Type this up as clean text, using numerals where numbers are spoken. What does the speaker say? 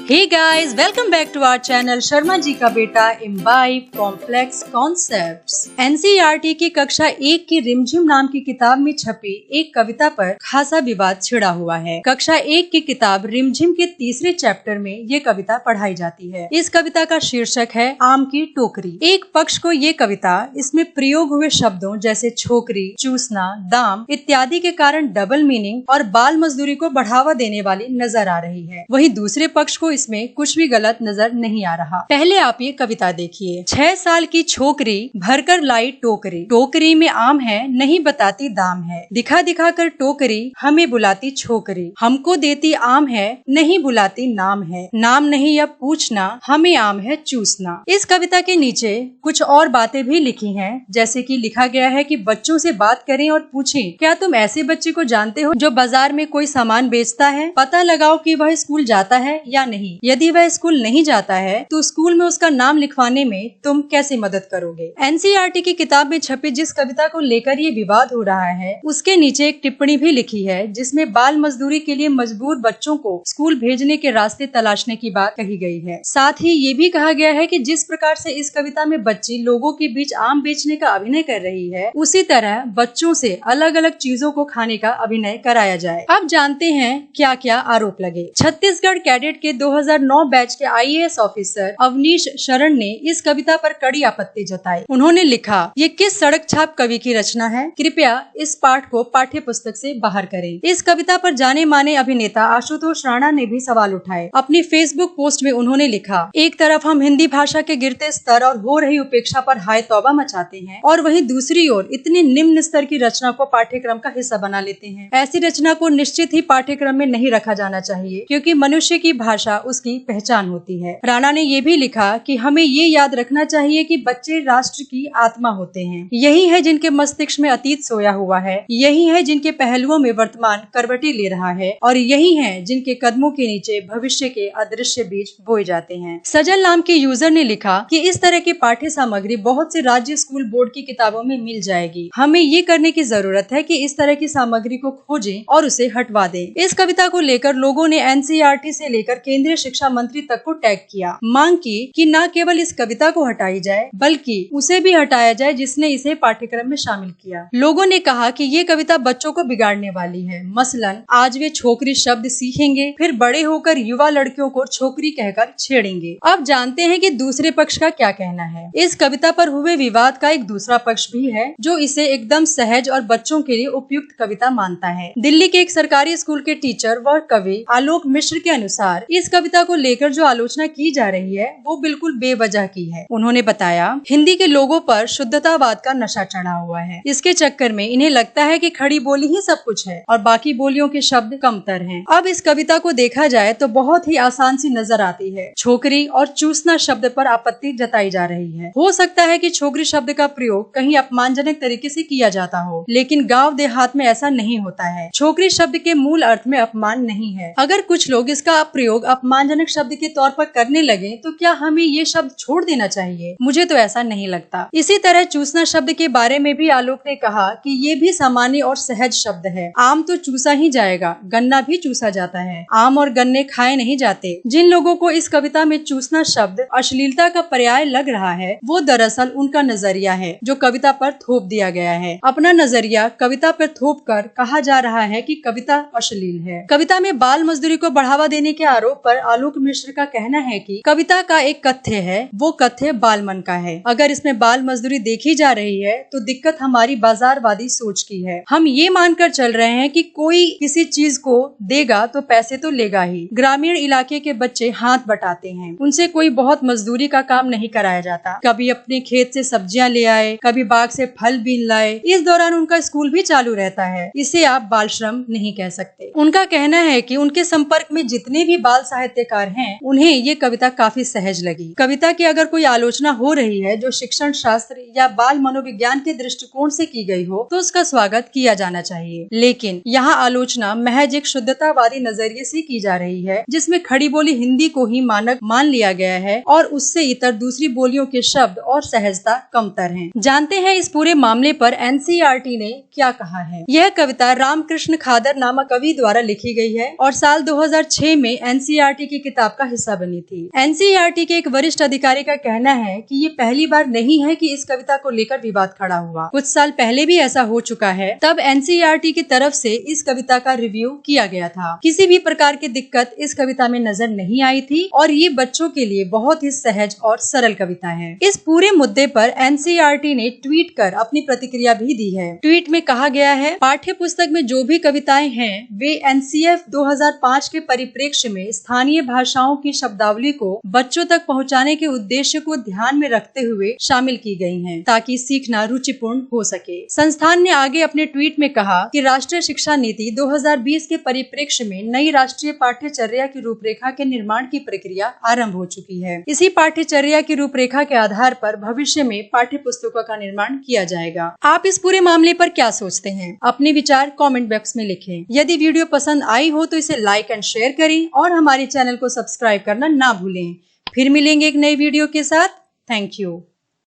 Hey guys, welcome back to our channel Sharma ji का बेटा imbibe complex concepts. NCERT की कक्षा 1 की रिमझिम नाम की किताब में छपी एक कविता पर खासा विवाद छिड़ा हुआ है। कक्षा 1 की किताब रिमझिम के तीसरे चैप्टर में ये कविता पढ़ाई जाती है। इस कविता का शीर्षक है आम की टोकरी। एक पक्ष को ये कविता इसमें प्रयोग हुए शब्दों जैसे छोकरी, चूसना, दाम इत्यादि के कारण डबल मीनिंग और बाल मजदूरी को बढ़ावा देने वाली नजर आ रही है। वहीं दूसरे पक्ष को इसमें कुछ भी गलत नजर नहीं आ रहा। पहले आप ये कविता देखिए। 6 साल की छोकरी भरकर लाई टोकरी, टोकरी में आम है नहीं बताती दाम है, दिखा दिखा कर टोकरी हमें बुलाती छोकरी, हमको देती आम है नहीं बुलाती नाम है, नाम नहीं अब पूछना हमें आम है चूसना। इस कविता के नीचे कुछ और बातें भी लिखी हैं, जैसे कि लिखा गया है कि बच्चों से बात करें और पूछें क्या तुम ऐसे बच्चे को जानते हो जो बाजार में कोई सामान बेचता है, पता लगाओ कि वह स्कूल जाता है या नहीं। यदि वह स्कूल नहीं जाता है तो स्कूल में उसका नाम लिखवाने में तुम कैसे मदद करोगे। एनसीईआरटी की किताब में छपी जिस कविता को लेकर ये विवाद हो रहा है उसके नीचे एक टिप्पणी भी लिखी है जिसमें बाल मजदूरी के लिए मजबूर बच्चों को स्कूल भेजने के रास्ते तलाशने की बात कही गई है। साथ ही ये भी कहा गया है कि जिस प्रकार से इस कविता में बच्ची लोगों के बीच आम बेचने का अभिनय कर रही है उसी तरह बच्चों से अलग अलग चीजों को खाने का अभिनय कराया जाए। अब जानते हैं क्या क्या आरोप लगे। छत्तीसगढ़ कैडेट के 2009 बैच के आईएएस ऑफिसर अवनीश शरण ने इस कविता पर कड़ी आपत्ति जताई। उन्होंने लिखा, ये किस सड़क छाप कवि की रचना है, कृपया इस पाठ को पाठ्य पुस्तक से बाहर करें। इस कविता पर जाने माने अभिनेता आशुतोष राणा ने भी सवाल उठाए। अपनी फेसबुक पोस्ट में उन्होंने लिखा, एक तरफ हम हिंदी भाषा के गिरते स्तर और हो रही उपेक्षा पर हाय तौबा मचाते हैं और वहीं दूसरी ओर इतनी निम्न स्तर की रचना को पाठ्यक्रम का हिस्सा बना लेते हैं। ऐसी रचना को निश्चित ही पाठ्यक्रम में नहीं रखा जाना चाहिए क्योंकि मनुष्य की भाषा उसकी पहचान होती है। राणा ने ये भी लिखा कि हमें ये याद रखना चाहिए कि बच्चे राष्ट्र की आत्मा होते हैं। यही है जिनके मस्तिष्क में अतीत सोया हुआ है, यही है जिनके पहलुओं में वर्तमान करवटें ले रहा है और यही है जिनके कदमों के नीचे भविष्य के अदृश्य बीज बोए जाते हैं। सजल नाम के यूजर ने लिखा कि इस तरह की पाठ्य सामग्री बहुत से राज्य स्कूल बोर्ड की किताबों में मिल जाएगी। हमें ये करने की जरूरत है कि इस तरह की सामग्री को खोजें और उसे हटवा दें। इस कविता को लेकर लोगों ने एनसीईआरटी से लेकर केंद्रीय शिक्षा मंत्री तक को टैग किया। मांग की कि न केवल इस कविता को हटाई जाए बल्कि उसे भी हटाया जाए जिसने इसे पाठ्यक्रम में शामिल किया। लोगों ने कहा कि ये कविता बच्चों को बिगाड़ने वाली है। मसलन आज वे छोकरी शब्द सीखेंगे, फिर बड़े होकर युवा लड़कियों को छोकरी कहकर छेड़ेंगे। अब जानते हैं कि दूसरे पक्ष का क्या कहना है। इस कविता पर हुए विवाद का एक दूसरा पक्ष भी है जो इसे एकदम सहज और बच्चों के लिए उपयुक्त कविता मानता है। दिल्ली के एक सरकारी स्कूल के टीचर व कवि आलोक मिश्र के अनुसार इस कविता को लेकर जो आलोचना की जा रही है वो बिल्कुल बेवजह की है। उन्होंने बताया, हिंदी के लोगों पर शुद्धतावाद का नशा चढ़ा हुआ है। इसके चक्कर में इन्हें लगता है कि खड़ी बोली ही सब कुछ है और बाकी बोलियों के शब्द कमतर हैं। अब इस कविता को देखा जाए तो बहुत ही आसान सी नजर आती है। छोकरी और चूसना शब्द पर आपत्ति जताई जा रही है। हो सकता है कि छोकरी शब्द का प्रयोग कहीं अपमानजनक तरीके से किया जाता हो, लेकिन गाँव देहात में ऐसा नहीं होता है। छोकरी शब्द के मूल अर्थ में अपमान नहीं है। अगर कुछ लोग इसका प्रयोग अपमानजनक शब्द के तौर पर करने लगे तो क्या हमें ये शब्द छोड़ देना चाहिए? मुझे तो ऐसा नहीं लगता। इसी तरह चूसना शब्द के बारे में भी आलोक ने कहा कि ये भी सामान्य और सहज शब्द है। आम तो चूसा ही जाएगा, गन्ना भी चूसा जाता है, आम और गन्ने खाए नहीं जाते। जिन लोगों को इस कविता में चूसना शब्द अश्लीलता का पर्याय लग रहा है वो दरअसल उनका नजरिया है जो कविता पर थोप दिया गया है। अपना नजरिया कविता पर थोप कर कहा जा रहा है कि कविता अश्लील है। कविता में बाल मजदूरी को बढ़ावा देने के आरोप पर आलोक मिश्र का कहना है कि कविता का एक कथ्य है, वो कथ्य बाल मन का है। अगर इसमें बाल मजदूरी देखी जा रही है तो दिक्कत हमारी बाजारवादी सोच की है। हम ये मानकर चल रहे हैं कि कोई किसी चीज को देगा तो पैसे तो लेगा ही। ग्रामीण इलाके के बच्चे हाथ बटाते हैं, उनसे कोई बहुत मजदूरी का काम नहीं कराया जाता। कभी अपने खेत से सब्जियां ले आए, कभी बाग से फल बीन लाए। इस दौरान उनका स्कूल भी चालू रहता है। इसे आप बाल श्रम नहीं कह सकते। उनका कहना है कि उनके संपर्क में जितने भी बाल साहित्यकार हैं उन्हें ये कविता काफी सहज लगी। कविता की अगर कोई आलोचना हो रही है जो शिक्षण शास्त्र या बाल मनोविज्ञान के दृष्टिकोण से की गई हो तो उसका स्वागत किया जाना चाहिए, लेकिन यहाँ आलोचना महज एक शुद्धतावादी नजरिए से की जा रही है जिसमें खड़ी बोली हिंदी को ही मानक मान लिया गया है और उससे इतर दूसरी बोलियों के शब्द और सहजता कमतर हैं। जानते हैं इस पूरे मामले पर एनसीईआरटी ने क्या कहा है। यह कविता रामकृष्ण खादर नामक कवि द्वारा लिखी गई है और साल 2006 में एनसीईआरटी एनसीईआरटी की किताब का हिस्सा बनी थी। एनसीईआरटी के एक वरिष्ठ अधिकारी का कहना है कि ये पहली बार नहीं है कि इस कविता को लेकर विवाद खड़ा हुआ। कुछ साल पहले भी ऐसा हो चुका है, तब एनसीईआरटी की तरफ से इस कविता का रिव्यू किया गया था। किसी भी प्रकार की दिक्कत इस कविता में नजर नहीं आई थी और ये बच्चों के लिए बहुत ही सहज और सरल कविता है। इस पूरे मुद्दे पर एनसीईआरटी ने ट्वीट कर अपनी प्रतिक्रिया भी दी है। ट्वीट में कहा गया है, पाठ्य पुस्तक में जो भी कविताएं हैं वे एनसीएफ 2005 के परिप्रेक्ष्य में स्थानीय भाषाओं की शब्दावली को बच्चों तक पहुंचाने के उद्देश्य को ध्यान में रखते हुए शामिल की गई हैं, ताकि सीखना रुचिपूर्ण हो सके। संस्थान ने आगे अपने ट्वीट में कहा कि राष्ट्रीय शिक्षा नीति 2020 के परिप्रेक्ष्य में नई राष्ट्रीय पाठ्यचर्या की रूपरेखा के निर्माण की प्रक्रिया आरंभ हो चुकी है। इसी पाठ्यचर्या की रूपरेखा के आधार पर भविष्य में पाठ्य पुस्तकों का निर्माण किया जाएगा। आप इस पूरे मामले पर क्या सोचते हैं? अपने विचार कमेंट बॉक्स में लिखें। यदि वीडियो पसंद आई हो तो इसे लाइक एंड शेयर करें और हमारे चैनल को सब्सक्राइब करना ना भूलें। फिर मिलेंगे एक नई वीडियो के साथ। Thank you.